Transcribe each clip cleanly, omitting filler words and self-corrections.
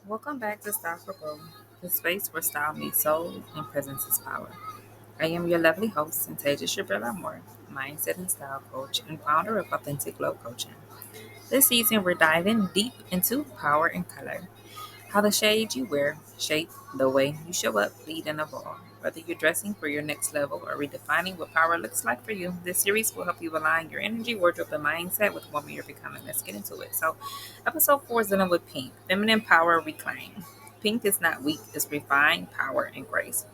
Welcome back to Style for Growth, the space where style meets soul and presence is power. I am your lovely host, Santasia Shabrilla Moore, mindset and style coach and founder of Authentic Glow Coaching. This season, we're diving deep into power and color. How the shades you wear shape the way you show up, lead, and evolve. Whether you're dressing for your next level or redefining what power looks like for you, this series will help you align your energy, wardrobe, and mindset with the woman you're becoming. Let's get into it. So, episode 4 is dealing with pink, feminine power reclaim. Pink is not weak, it's refined power and grace.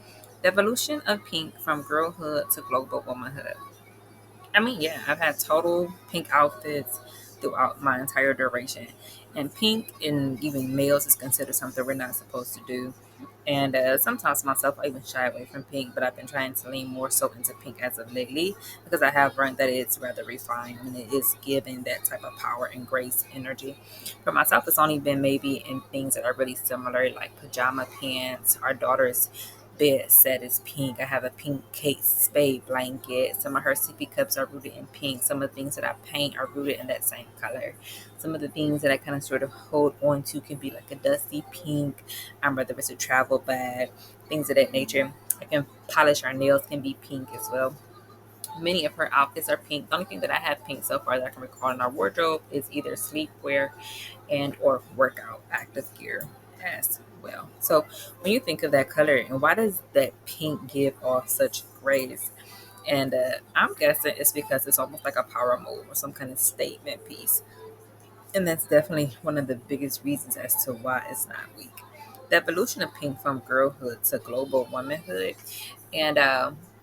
The evolution of pink from girlhood to global womanhood. Yeah, I've had total pink outfits throughout my entire duration. And pink in even males is considered something we're not supposed to do. And sometimes myself, I even shy away from pink, but I've been trying to lean more so into pink as of lately because I have learned that it's rather refined and it is giving that type of power and grace energy. For myself, it's only been maybe in things that are really similar, like pajama pants. Our daughter's bed set is pink. I have a pink Kate Spade blanket. Some of her sippy cups are rooted in pink. Some of the things that I paint are rooted in that same color. Some of the things that I kind of sort of hold on to can be like a dusty pink. Whether it's a travel bag, things of that nature. I can polish our nails can be pink as well. Many of her outfits are pink. The only thing that I have pink so far that I can recall in our wardrobe is either sleepwear and or workout active gear as well. So when you think of that color and why does that pink give off such grace? And I'm guessing it's because it's almost like a power move or some kind of statement piece. And that's definitely one of the biggest reasons as to why it's not weak. The evolution of pink from girlhood to global womanhood. And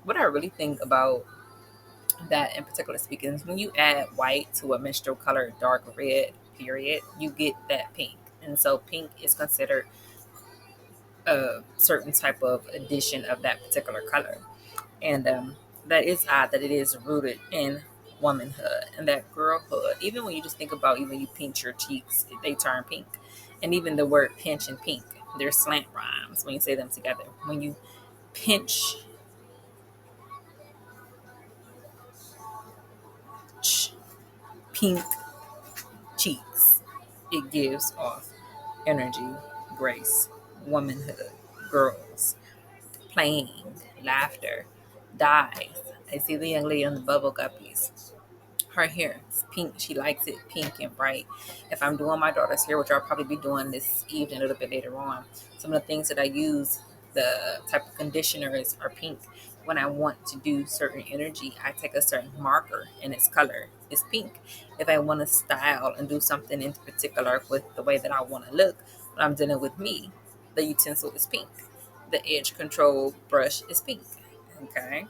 what I really think about that in particular speaking is when you add white to a menstrual color, dark red, period, you get that pink. And so pink is considered a certain type of addition of that particular color. And that is odd that it is rooted in womanhood and that girlhood. Even when you just think about even you pinch your cheeks, they turn pink. And even the word pinch and pink, they're slant rhymes when you say them together. When you pinch pink cheeks, it gives off energy, grace, womanhood, girls, playing, laughter, dyes. I see the young lady on the bubble guppies. Her hair is pink. She likes it pink and bright. If I'm doing my daughter's hair, which I'll probably be doing this evening a little bit later on, some of the things that I use, the type of conditioners are pink. When I want to do certain energy, I take a certain marker and its color is pink. If I want to style and do something in particular with the way that I want to look, when I'm dealing with me, the utensil is pink. The edge control brush is pink. Okay.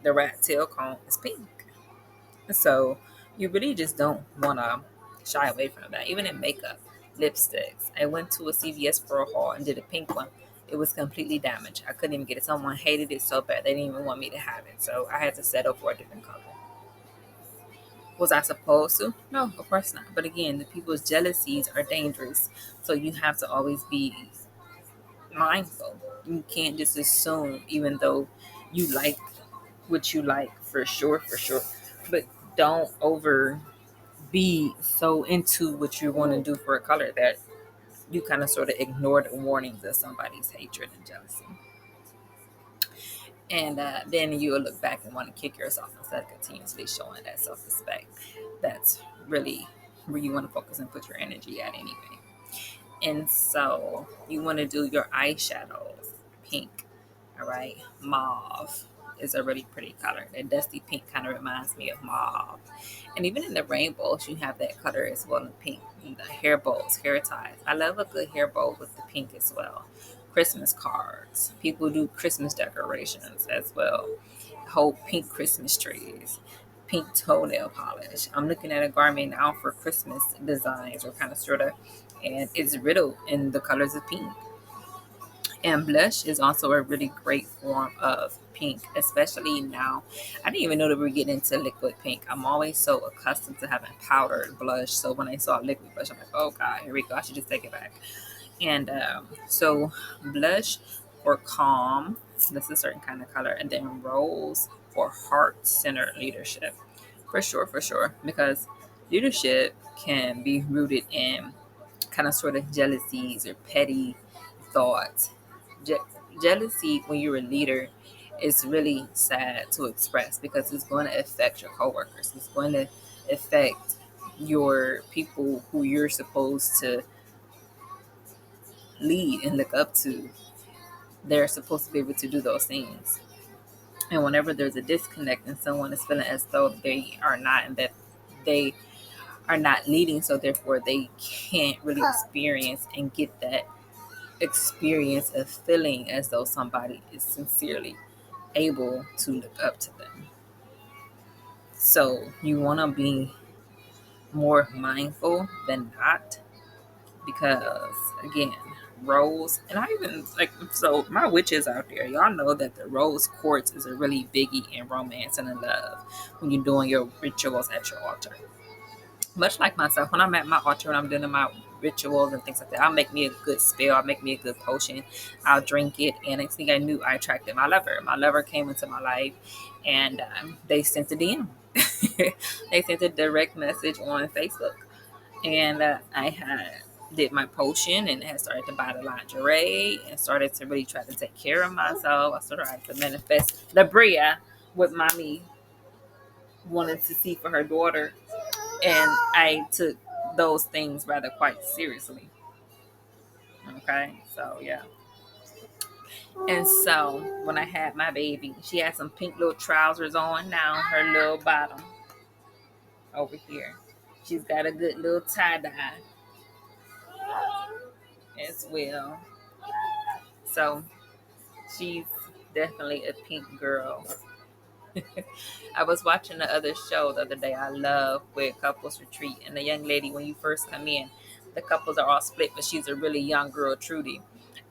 The rat tail comb is pink. So you really just don't want to shy away from that. Even in makeup, lipsticks. I went to a CVS for a haul and did a pink one. It was completely damaged. I couldn't even get it. Someone hated it so bad they didn't even want me to have it. So I had to settle for a different color. Was I supposed to? No, of course not. But again, the people's jealousies are dangerous. So you have to always be mindful. You can't just assume, even though you like what you like for sure. But don't over be so into what you want to do for a color that you kind of sort of ignore the warnings of somebody's hatred and jealousy. And then you'll look back and want to kick yourself instead of continuously showing that self respect. That's really where you want to focus and put your energy at anyway. And so you want to do your eyeshadows pink, all right? Mauve is a really pretty color. That dusty pink kind of reminds me of mauve. And even in the rainbows, you have that color as well in pink. And the hair bows, hair ties. I love a good hair bow with the pink as well. Christmas cards. People do Christmas decorations as well. Whole pink Christmas trees. Pink toenail polish. I'm looking at a garment now for Christmas designs or kind of sort of, and it's riddled in the colors of pink. And blush is also a really great form of pink, especially now. I didn't even know that we were getting into liquid pink. I'm always so accustomed to having powdered blush. So when I saw liquid blush, I'm like, oh God, here we go. I should just take it back. And so blush for calm, that's a certain kind of color. And then rose for heart-centered leadership. For sure, for sure. Because leadership can be rooted in kind of sort of jealousies or petty thoughts. Je- Jealousy when you're a leader is really sad to express because it's going to affect your coworkers. It's going to affect your people who you're supposed to lead and look up to. They're supposed to be able to do those things. And whenever there's a disconnect and someone is feeling as though they are not and that they are not leading, so therefore they can't really experience and get that experience of feeling as though somebody is sincerely able to look up to them. So you want to be more mindful than not because, again, rose, and I even like, so my witches out there, y'all know that the rose quartz is a really biggie in romance and in love when you're doing your rituals at your altar. Much like myself, when I'm at my altar and I'm doing my rituals and things like that, I'll make me a good spell, I'll make me a good potion, I'll drink it, and next thing I knew, I attracted my lover. My lover came into my life, and they sent a DM. They sent a direct message on Facebook, and I had did my potion and had started to buy the lingerie and started to really try to take care of myself. I started to manifest the Bria what mommy wanted to see for her daughter, and I took those things rather quite seriously. Okay, so yeah. And so when I had my baby, she had some pink little trousers on down her little bottom over here. She's got a good little tie dye as well. So she's definitely a pink girl. I was watching the other show the other day I love with Couples Retreat, and the young lady, when you first come in, the couples are all split, but she's a really young girl, Trudy.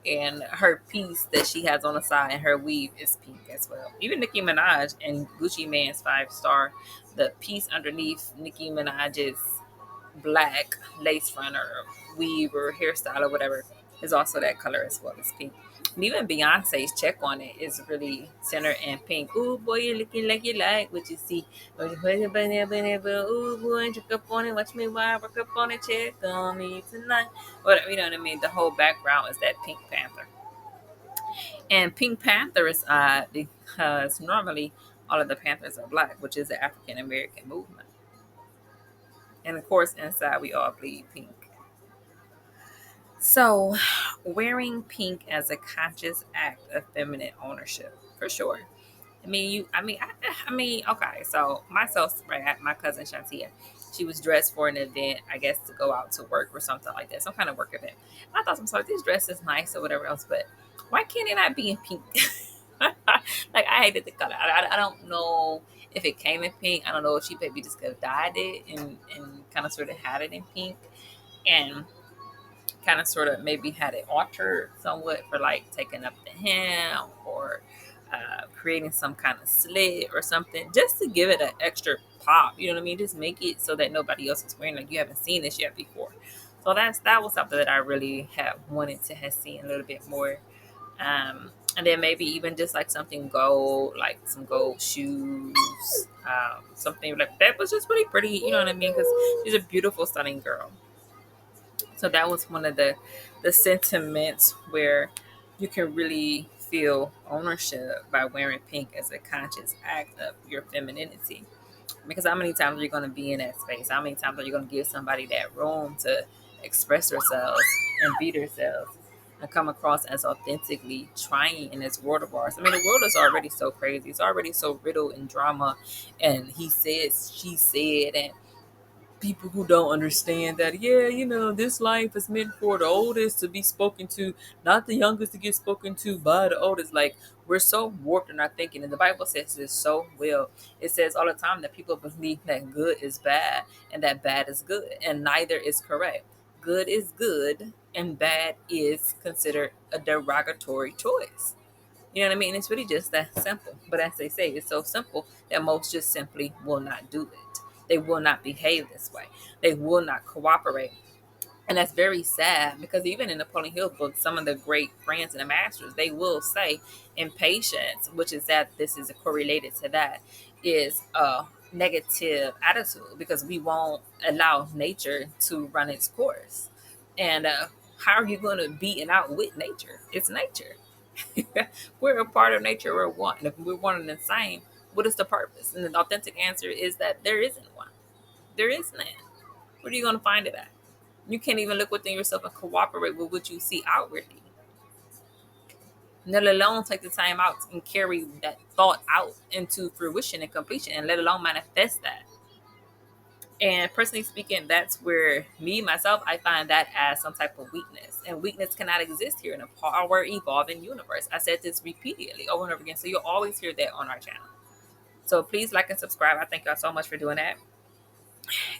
And her piece that she has on the side and her weave is pink as well. Even Nicki Minaj and Gucci Mane's 5 star, the piece underneath Nicki Minaj's black lace front or weave or hairstyle or whatever is also that color as well as pink. And even Beyonce's check on it is really centered in pink. Ooh, boy, you're looking like you like what you see. Ooh, boy, check up on it. Watch me while I work up on it. Check on me tonight. Whatever, you know what I mean? The whole background is that Pink Panther. And Pink Panther is odd because normally all of the Panthers are black, which is the African American movement. And of course, inside we all bleed pink. So, wearing pink as a conscious act of feminine ownership, for sure. I mean, okay. So myself, right, my cousin Shantia, she was dressed for an event, I guess, to go out to work or something like that, some kind of work event. And I thought, I'm sorry, this dress is nice or whatever else, but why can't it not be in pink? Like I hated the color. I don't know if it came in pink. I don't know if she maybe just could have dyed it and kind of sort of had it in pink. And kind of sort of maybe had it altered somewhat for like taking up the hem or creating some kind of slit or something just to give it an extra pop. You know what I mean? Just make it so that nobody else is wearing like you haven't seen this yet before. So that was something that I really have wanted to have seen a little bit more. And then maybe even just like something gold, like some gold shoes, something like that was just really pretty. You know what I mean? Because she's a beautiful, stunning girl. So that was one of the sentiments where you can really feel ownership by wearing pink as a conscious act of your femininity. Because how many times are you going to be in that space? How many times are you going to give somebody that room to express themselves and be themselves and come across as authentically trying in this world of ours? I mean, the world is already so crazy. It's already so riddled in drama and he says, she said, and people who don't understand that, yeah, this life is meant for the oldest to be spoken to, not the youngest to get spoken to by the oldest. Like, we're so warped in our thinking, and the Bible says this so well. It says all the time that people believe that good is bad and that bad is good, and neither is correct. Good is good and bad is considered a derogatory choice. You know what I mean? It's really just that simple. But as they say, it's so simple that most just simply will not do it. They will not behave this way. They will not cooperate. And that's very sad because even in Napoleon Hill book, some of the great friends and the masters, they will say impatience, which is that this is correlated to that, is a negative attitude because we won't allow nature to run its course. And how are you going to be and outwit nature? It's nature. We're a part of nature. We're one. If we're one and the same, what is the purpose? And the authentic answer is that there isn't one. There is none. Where are you going to find it at? You can't even look within yourself and cooperate with what you see outwardly. Let alone take the time out and carry that thought out into fruition and completion, and let alone manifest that. And personally speaking, that's where me, myself, I find that as some type of weakness. And weakness cannot exist here in a power evolving universe. I said this repeatedly over and over again. So you'll always hear that on our channel. So please like and subscribe. I thank y'all so much for doing that.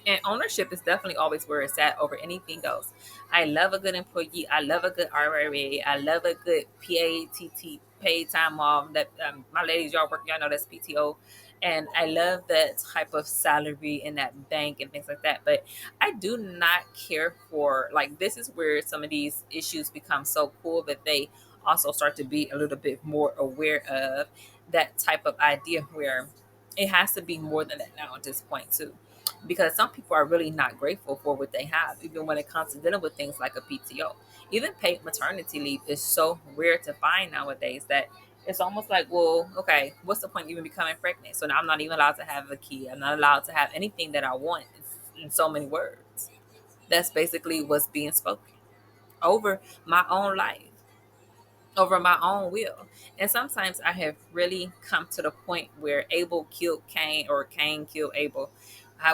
And ownership is definitely always where it's at over anything else. I love a good employee. I love a good RRA. I love a good PATT, paid time off. That my ladies, y'all work, y'all know that's PTO. And I love that type of salary in that bank and things like that. But I do not care for, like, this is where some of these issues become so cool that they also start to be a little bit more aware of that type of idea where it has to be more than that now at this point too, because some people are really not grateful for what they have, even when it comes to dealing with things like a PTO. Even paid maternity leave is so rare to find nowadays that it's almost like, well, okay, what's the point of even becoming pregnant? So now I'm not even allowed to have a kid. I'm not allowed to have anything that I want in so many words. That's basically what's being spoken over my own life, over my own will. And sometimes I have really come to the point where Abel killed Cain or Cain killed Abel.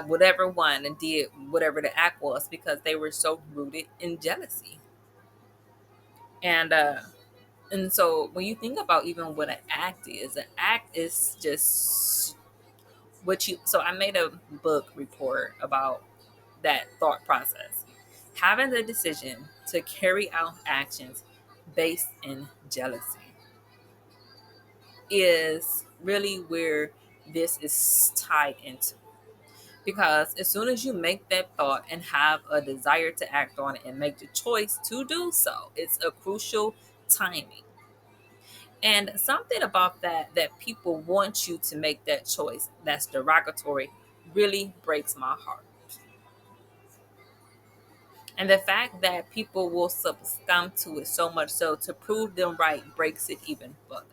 Whatever one and did whatever the act was, because they were so rooted in jealousy. And so when you think about even what an act is just what you. So I made a book report about that thought process. Having the decision to carry out actions based in jealousy is really where this is tied into. Because as soon as you make that thought and have a desire to act on it and make the choice to do so, it's a crucial timing. And something about that people want you to make that choice that's derogatory really breaks my heart. And the fact that people will succumb to it so much so to prove them right breaks it even further.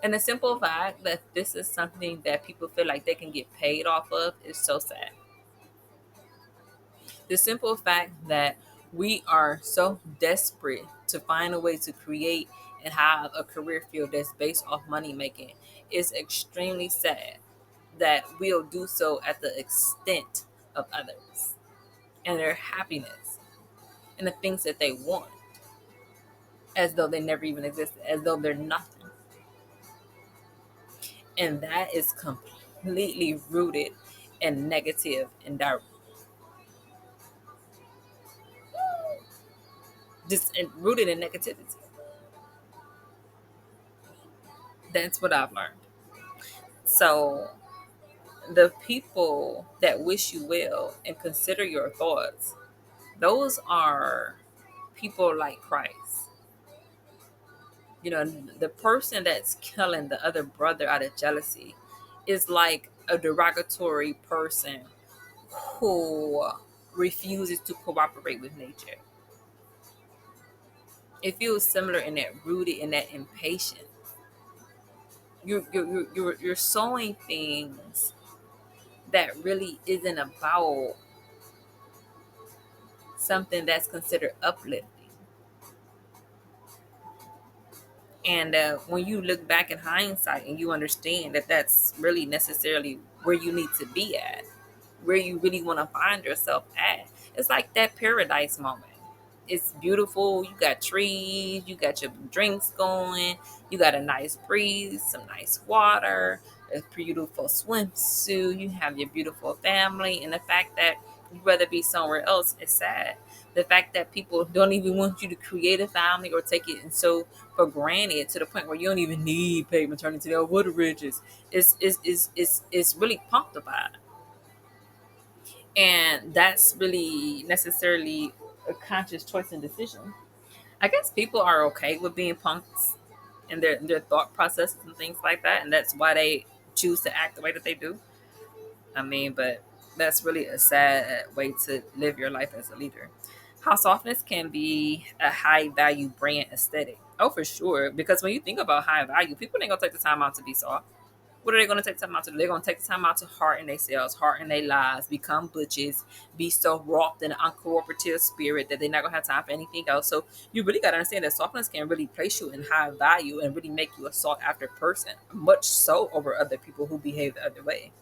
And the simple fact that this is something that people feel like they can get paid off of is so sad. The simple fact that we are so desperate to find a way to create and have a career field that's based off money making is extremely sad, that we'll do so at the extent of others and their happiness and the things that they want, as though they never even existed, as though they're nothing. And that is completely rooted in negative and rooted in negativity. That's what I've learned. So the people that wish you well and consider your thoughts, those are people like Christ. You know, the person that's killing the other brother out of jealousy is like a derogatory person who refuses to cooperate with nature. It feels similar in that rooted in that impatience. You're sowing things that really isn't about something that's considered uplifting. And when you look back in hindsight and you understand that that's really necessarily where you need to be at, where you really want to find yourself at, it's like that paradise moment. It's beautiful. You got trees, you got your drinks going, you got a nice breeze, some nice water, a beautiful swimsuit, you have your beautiful family, and the fact that you'd rather be somewhere else is sad. The fact that people don't even want you to create a family or take it and so for granted to the point where you don't even need paid maternity leave. What the riches is really punctified. And that's really necessarily a conscious choice and decision. I guess people are okay with being punks and their thought processes and things like that, and that's why they choose to act the way that they do. I mean, but That's really a sad way to live your life as a leader. How softness can be a high value brand aesthetic. Oh, for sure. Because when you think about high value, people ain't gonna take the time out to be soft. What are they going to take time out to do? They're going to take the time out to harden themselves, harden their lives, become butches, be so wrapped in an uncooperative spirit that they're not going to have time for anything else. So you really got to understand that softness can really place you in high value and really make you a sought after person, much so over other people who behave the other way.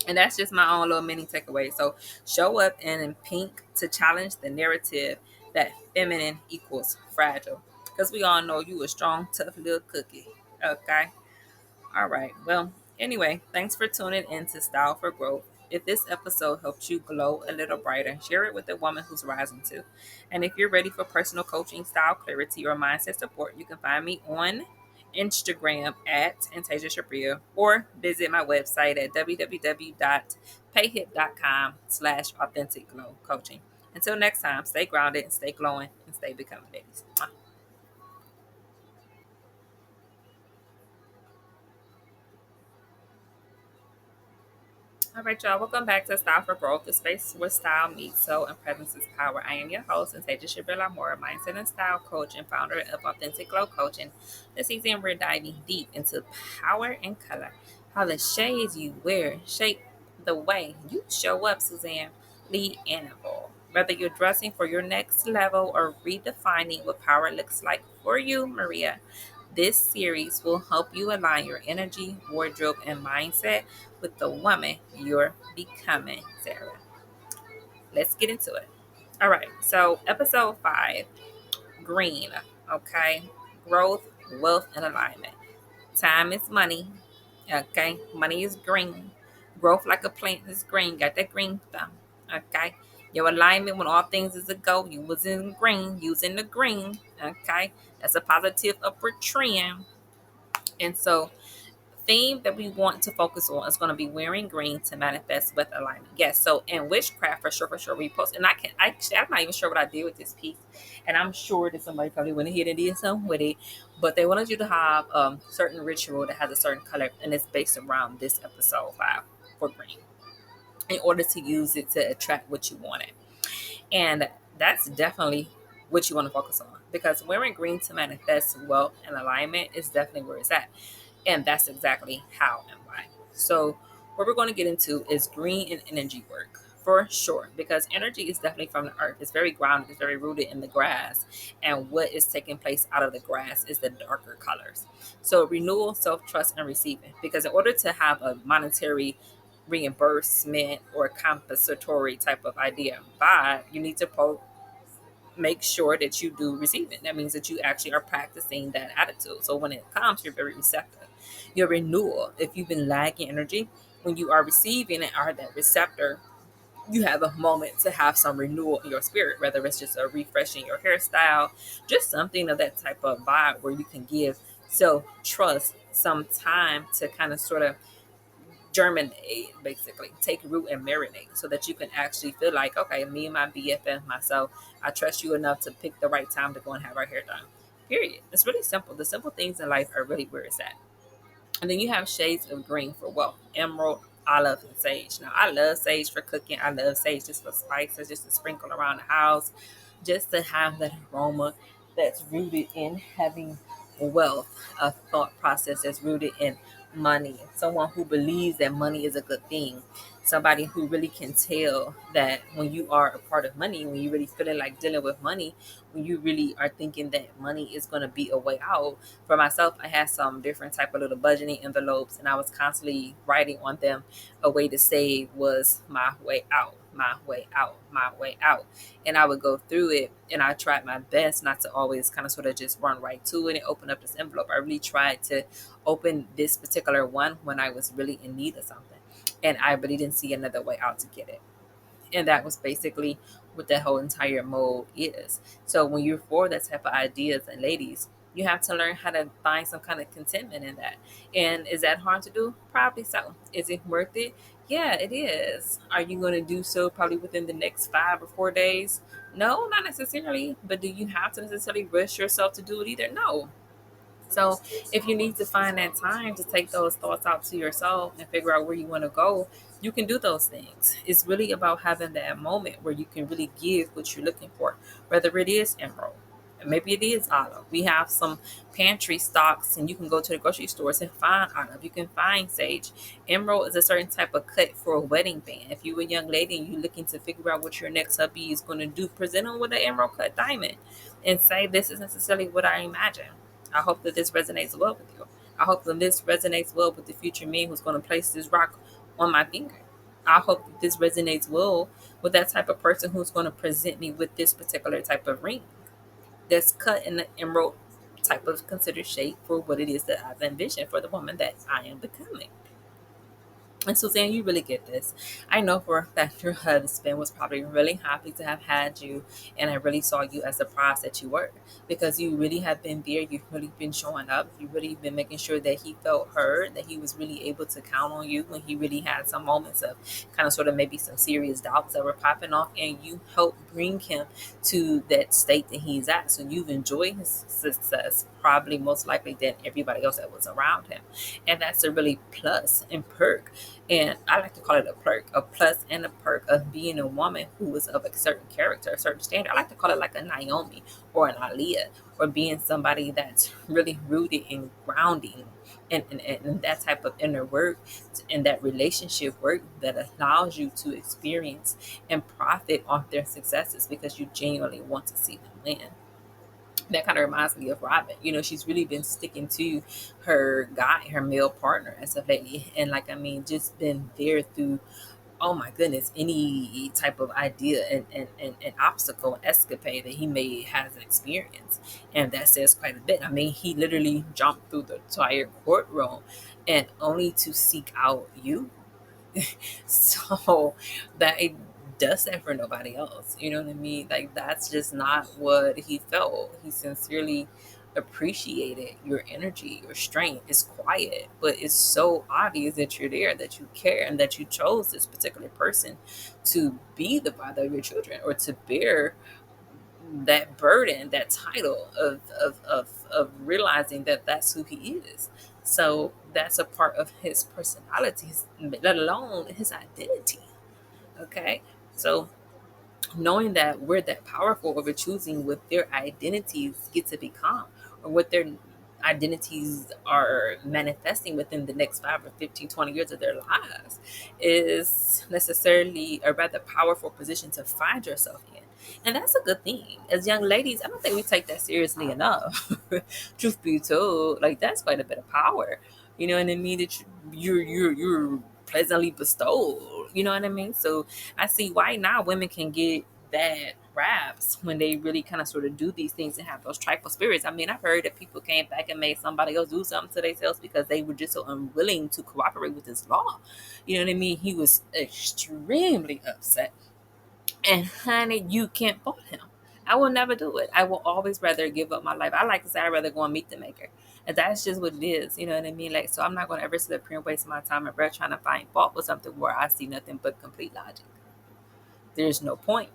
And that's just my own little mini takeaway. So show up in pink to challenge the narrative that feminine equals fragile. Because we all know you a strong, tough little cookie. Okay. All right. Well, anyway, thanks for tuning in to Style for Growth. If this episode helped you glow a little brighter, share it with a woman who's rising too. And if you're ready for personal coaching, style clarity, or mindset support, you can find me on Instagram at Antasia Shabria or visit my website at www.payhip.com/authentic glow coaching. Until next time, stay grounded, stay glowing, and stay becoming ladies. All right, y'all. Welcome back to Style for Growth, the space where style meets soul and presence is power. I am your host, and Taja Shabrilla Moore, mindset and style coach and founder of Authentic Glow Coaching. This season, we're diving deep into power and color, how the shades you wear shape the way you show up, Suzanne, lead, and evolve. Whether you're dressing for your next level or redefining what power looks like for you, Maria, this series will help you align your energy, wardrobe, and mindset with the woman you're becoming, Sarah. Let's get into it. All right, so episode 5, green. Okay, growth, wealth, and alignment. Time is money. Okay, money is green. Growth like a plant is green. Got that green thumb. Okay, your alignment when all things is a go. You was in green, using the green. Okay, that's a positive upward trend. And so theme that we want to focus on is going to be wearing green to manifest with alignment. Yes, so in witchcraft for sure we post, and I'm not even sure what I did with this piece, and I'm sure that somebody probably went ahead and did something with it, but they wanted you to have certain ritual that has a certain color, and it's based around this episode 5 for green in order to use it to attract what you wanted. And that's definitely what you want to focus on, because wearing green to manifest wealth and alignment is definitely where it's at. And that's exactly how and why. So, what we're going to get into is green and energy work for sure, because energy is definitely from the earth. It's very grounded, it's very rooted in the grass. And what is taking place out of the grass is the darker colors. So, renewal, self trust, and receiving. Because in order to have a monetary reimbursement or compensatory type of idea vibe, you need to make sure that you do receive it. That means that you actually are practicing that attitude. So when it comes, you're very receptive. Your renewal, if you've been lacking energy, when you are receiving and are that receptor, you have a moment to have some renewal in your spirit, whether it's just a refreshing your hairstyle, just something of that type of vibe where you can give self trust some time to kind of sort of germinate, basically take root and marinate, so that you can actually feel like, okay, me and my BFF, myself, I trust you enough to pick the right time to go and have our hair done. Period. It's really simple. The simple things in life are really where it's at. And then you have shades of green for wealth: emerald, olive, and sage. Now, I love sage for cooking. I love sage just for spices, just to sprinkle around the house, just to have that aroma that's rooted in having wealth, a thought process that's rooted in money, someone who believes that money is a good thing, somebody who really can tell that when you are a part of money, when you really feeling like dealing with money, when you really are thinking that money is going to be a way out. For myself, I had some different type of little budgeting envelopes, and I was constantly writing on them, a way to save was my way out, my way out, my way out. And I would go through it, and I tried my best not to always kind of sort of just run right to it and open up this envelope. I really tried to open this particular one when I was really in need of something, and I really didn't see another way out to get it. And that was basically what that whole entire mode is. So when you're for that type of ideas, and ladies, you have to learn how to find some kind of contentment in that. And is that hard to do? Probably so. Is it worth it? Yeah, it is. Are you going to do so probably within the next 5 or 4 days? No, not necessarily. But do you have to necessarily rush yourself to do it either? No. So if you need to find that time to take those thoughts out to yourself and figure out where you want to go, you can do those things. It's really about having that moment where you can really give what you're looking for, whether it is emerald. Maybe it is olive. We have some pantry stocks, and you can go to the grocery stores and find olive. You can find sage. Emerald is a certain type of cut for a wedding band. If you're a young lady and you're looking to figure out what your next hubby is going to do, present them with an emerald cut diamond and say, "This is necessarily what I imagine." I hope that this resonates well with you. I hope that this resonates well with the future me who's going to place this rock on my finger. I hope that this resonates well with that type of person who's going to present me with this particular type of ring that's cut in the emerald type of considered shape for what it is that I've envisioned for the woman that I am becoming. And Suzanne, you really get this. I know for a fact your husband was probably really happy to have had you, and I really saw you as the prize that you were, because you really have been there. You've really been showing up. You've really been making sure that he felt heard, that he was really able to count on you when he really had some moments of kind of sort of maybe some serious doubts that were popping off, and you helped bring him to that state that he's at. So you've enjoyed his success, probably most likely than everybody else that was around him. And that's a really plus and perk, and I like to call it a perk, a plus and a perk of being a woman who is of a certain character, a certain standard. I like to call it like a Naomi or an Aliyah, or being somebody that's really rooted in grounding and that type of inner work and that relationship work that allows you to experience and profit off their successes because you genuinely want to see them win. That kind of reminds me of Robin. You know, she's really been sticking to her guy, her male partner as of lately. And like, I mean, just been there through, oh my goodness, any type of idea and obstacle and escapade that he may has experienced. And that says quite a bit. I mean, he literally jumped through the entire courtroom and only to seek out you. So that it does that for nobody else. You know what I mean? Like, that's just not what he felt. He sincerely appreciated your energy, your strength. It's quiet, but it's so obvious that you're there, that you care, and that you chose this particular person to be the father of your children, or to bear that burden, that title of realizing that that's who he is. So that's a part of his personality, let alone his identity. Okay. So knowing that we're that powerful over choosing what their identities get to become, or what their identities are manifesting within the next 5 or 15, 20 years of their lives, is necessarily a rather powerful position to find yourself in. And that's a good thing. As young ladies, I don't think we take that seriously enough. Truth be told, like, that's quite a bit of power. You know what I mean? That you're pleasantly bestowed. You know what I mean? So I see why now women can get bad raps when they really kind of sort of do these things and have those trifle spirits. I mean, I've heard that people came back and made somebody else do something to themselves because they were just so unwilling to cooperate with this law. You know what I mean? He was extremely upset. And honey, you can't fault him. I will never do it. I will always rather give up my life. I like to say I'd rather go and meet the maker. And that's just what it is. You know what I mean? Like, so I'm not going to ever sit up here and waste my time and breath trying to find fault with something where I see nothing but complete logic. There's no point.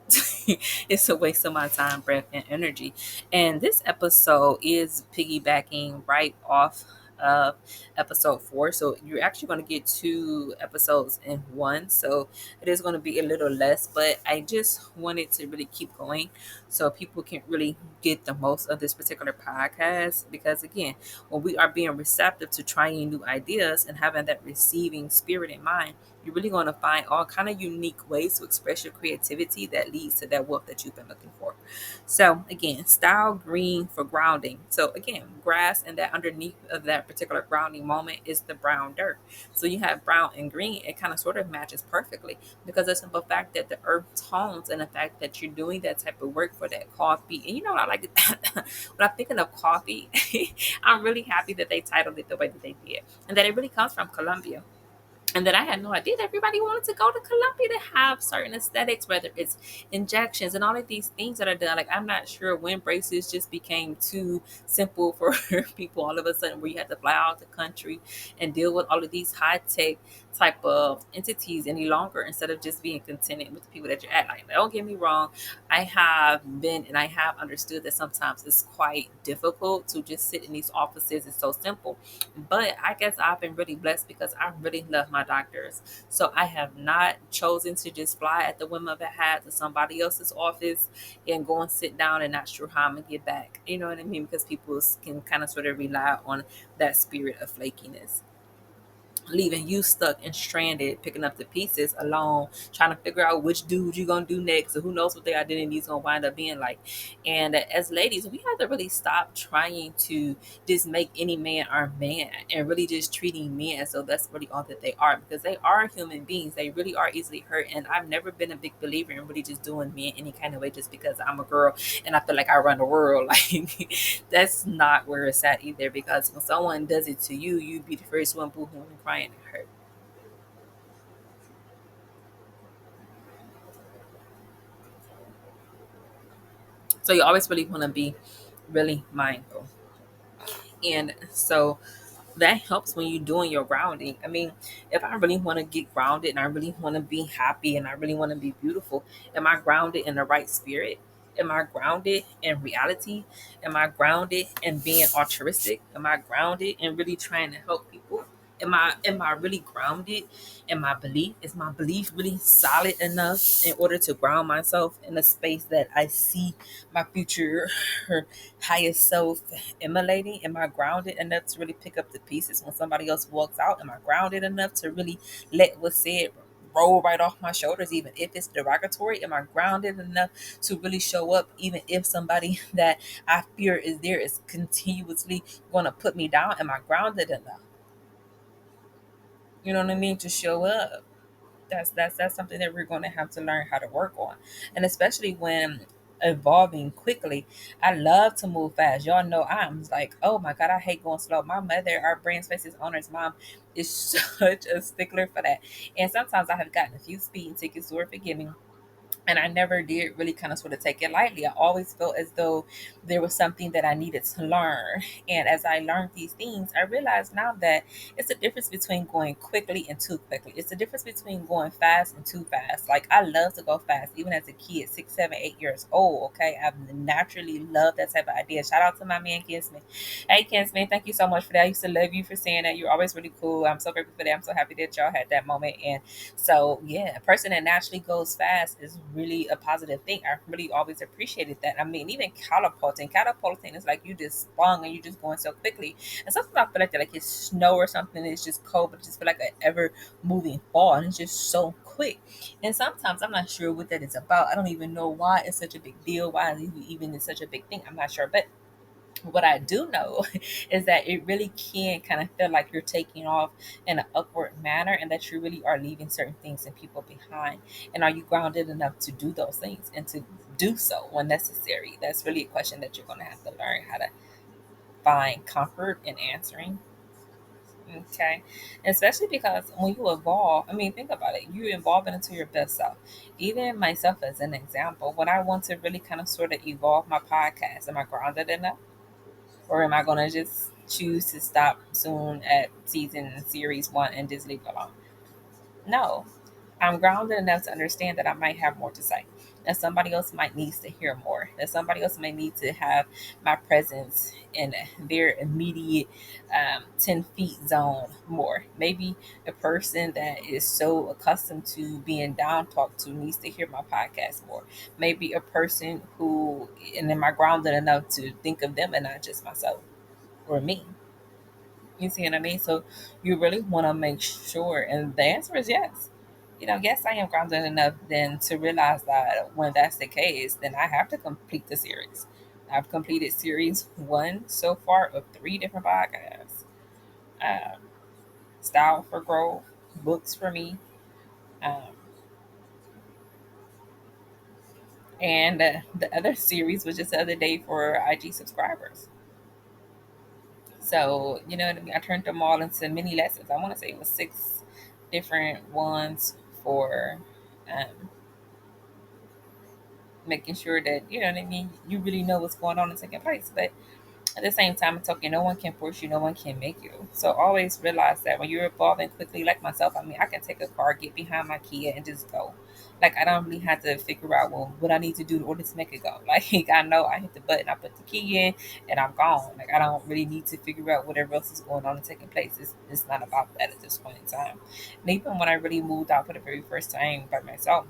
It's a waste of my time, breath, and energy. And this episode is piggybacking right off of episode 4. So you're actually going to get 2 episodes in one. So it is going to be a little less, but I just wanted to really keep going so people can really get the most of this particular podcast. Because again, when we are being receptive to trying new ideas and having that receiving spirit in mind, you're really going to find all kind of unique ways to express your creativity that leads to that wealth that you've been looking for. So again, style green for grounding. So again, grass, and that underneath of that particular grounding moment is the brown dirt. So you have brown and green. It kind of sort of matches perfectly because of the simple fact that the earth tones and the fact that you're doing that type of work for that coffee. And you know what I like? When I'm thinking of coffee, I'm really happy that they titled it the way that they did, and that it really comes from Colombia. And then I had no idea that everybody wanted to go to Colombia to have certain aesthetics, whether it's injections and all of these things that are done. Like, I'm not sure when braces just became too simple for people all of a sudden, where you had to fly out the country and deal with all of these high tech type of entities any longer, instead of just being contented with the people that you're at. Like, don't get me wrong, I have been and I have understood that sometimes it's quite difficult to just sit in these offices. It's so simple, but I guess I've been really blessed because I really love my doctors. So I have not chosen to just fly at the whim of a hat to somebody else's office and go and sit down and not sure how I'm gonna get back. You know what I mean? Because people can kind of sort of rely on that spirit of flakiness, leaving you stuck and stranded, picking up the pieces alone, trying to figure out which dude you're gonna do next, or who knows what their identity is gonna wind up being like. And as ladies, we have to really stop trying to just make any man our man, and really just treating men as though that's really all that they are, because they are human beings. They really are easily hurt. And I've never been a big believer in really just doing men any kind of way just because I'm a girl and I feel like I run the world. Like, that's not where it's at either, because when someone does it to you, you'd be the first one boohooing and crying and hurt. So you always really want to be really mindful. And so that helps when you're doing your grounding. I mean, if I really want to get grounded and I really want to be happy and I really want to be beautiful, am I grounded in the right spirit? Am I grounded in reality? Am I grounded in being altruistic? Am I grounded in really trying to help people? Am I really grounded in my belief? Is my belief really solid enough in order to ground myself in a space that I see my future highest self emulating? Am I grounded enough to really pick up the pieces when somebody else walks out? Am I grounded enough to really let what's said roll right off my shoulders, even if it's derogatory? Am I grounded enough to really show up, even if somebody that I fear is there is continuously going to put me down? Am I grounded enough? You know what I mean? To show up. That's something that we're going to have to learn how to work on, and especially when evolving quickly. I love to move fast. Y'all know I'm like, oh my god, I hate going slow. My mother, our brand spaces owner's mom, is such a stickler for that. And sometimes I have gotten a few speeding tickets, Lord forgive me, and I never did really kind of sort of take it lightly. I always felt as though there was something that I needed to learn. And as I learned these things, I realized now that it's a difference between going quickly and too quickly. It's a difference between going fast and too fast. Like, I love to go fast, even as a kid, 6, 7, 8 years old. Okay. I've naturally loved that type of idea. Shout out to my man, Ken Smith. Hey, Ken Smith, thank you so much for that. I used to love you for saying that. You're always really cool. I'm so grateful for that. I'm so happy that y'all had that moment. And so yeah, a person that naturally goes fast is really a positive thing. I really always appreciated that. I mean, even catapulting is like you just sprung and you just going so quickly. And sometimes I feel like that, like it's snow or something, it's just cold, but it just feel like an ever moving fall, and it's just so quick. And sometimes I'm not sure what that is about. I don't even know why it's such a big deal. Why it even is such a big thing. I'm not sure, but what I do know is that it really can kind of feel like you're taking off in an upward manner, and that you really are leaving certain things and people behind. And are you grounded enough to do those things and to do so when necessary? That's really a question that you're going to have to learn how to find comfort in answering. Okay. Especially because when you evolve, I mean, think about it. You're evolving into your best self. Even myself, as an example, when I want to really kind of sort of evolve my podcast, am I grounded enough? Or am I gonna just choose to stop soon at season series one and just leave it alone? No. I'm grounded enough to understand that I might have more to say. That somebody else might needs to hear more. That somebody else may need to have my presence in their immediate 10 feet zone more. Maybe a person that is so accustomed to being down talked to needs to hear my podcast more. Maybe a person who, and am I grounded enough to think of them and not just myself or me? You see what I mean? So you really want to make sure, and the answer is yes. Yes, I am grounded enough then to realize that when that's the case, then I have to complete the series. I've completed series one so far of three different podcasts. Um, Style for Growth, Books for Me, um, and the other series was just the other day for IG subscribers. So, you know what I mean? I turned them all into mini lessons. I want to say it was six. different ones for um, making sure that, you know what I mean, you really know what's going on and taking place. But at the same time, it's okay. No one can force you. No one can make you. So always realize that when you're evolving quickly, like myself, I mean, I can take a car, get behind my kid, and just go. Like I don't really have to figure out well what I need to do in order to make it go. Like I know I hit the button, I put the key in, and I'm gone. Like I don't really need to figure out whatever else is going on and taking place. It's not about that at this point in time. And even when I really moved out for the very first time by myself,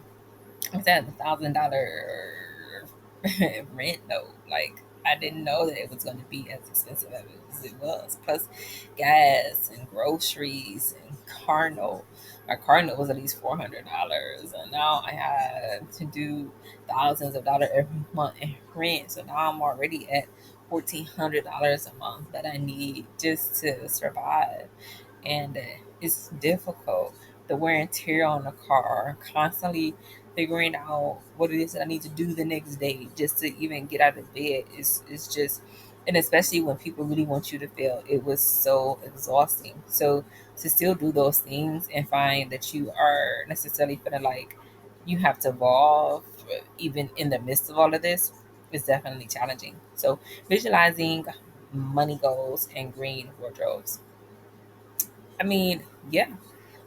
was that $1,000 rent though? Like I didn't know that it was going to be as expensive as it was. Plus gas and groceries and car note. My car note was at least $400, and now I had to do thousands of dollars every month in rent. So now I'm already at $1,400 a month that I need just to survive, and it's difficult. The wear and tear on the car, constantly figuring out what it is that I need to do the next day just to even get out of bed is just, and especially when people really want you to fail, it was so exhausting. So to still do those things and find that you are necessarily feeling like you have to evolve even in the midst of all of this is definitely challenging. So visualizing money goals and green wardrobes. I mean, yeah.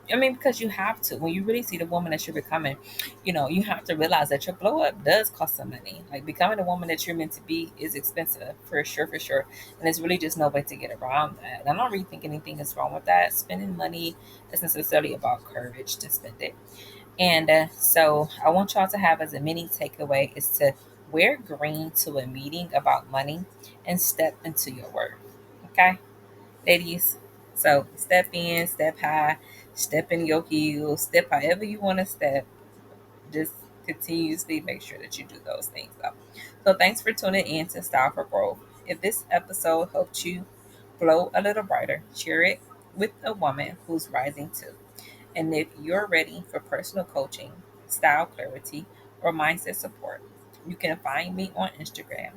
I mean, because you have to. When you really see the woman that you're becoming, you have to realize that your glow up does cost some money. Like becoming the woman that you're meant to be is expensive for sure, for sure. And there's really just no way to get around that. And I don't really think anything is wrong with that. Spending money is necessarily about courage to spend it. And so I want y'all to have as a mini takeaway is to wear green to a meeting about money and step into your worth. Okay? Ladies. So step in, step high, step in your heels, step however you want to step. Just continuously make sure that you do those things though. So thanks for tuning in to Style for Growth. If this episode helped you glow a little brighter, share it with a woman who's rising too. And if you're ready for personal coaching, style clarity, or mindset support, you can find me on Instagram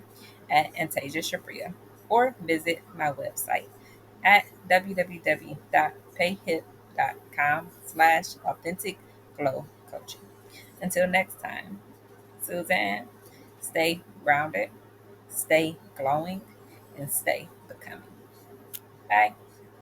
at Antasia Shabria or visit my website at www.payhip.com/authentic glow coaching. Until next time, Suzanne, stay grounded, stay glowing, and stay becoming. Bye.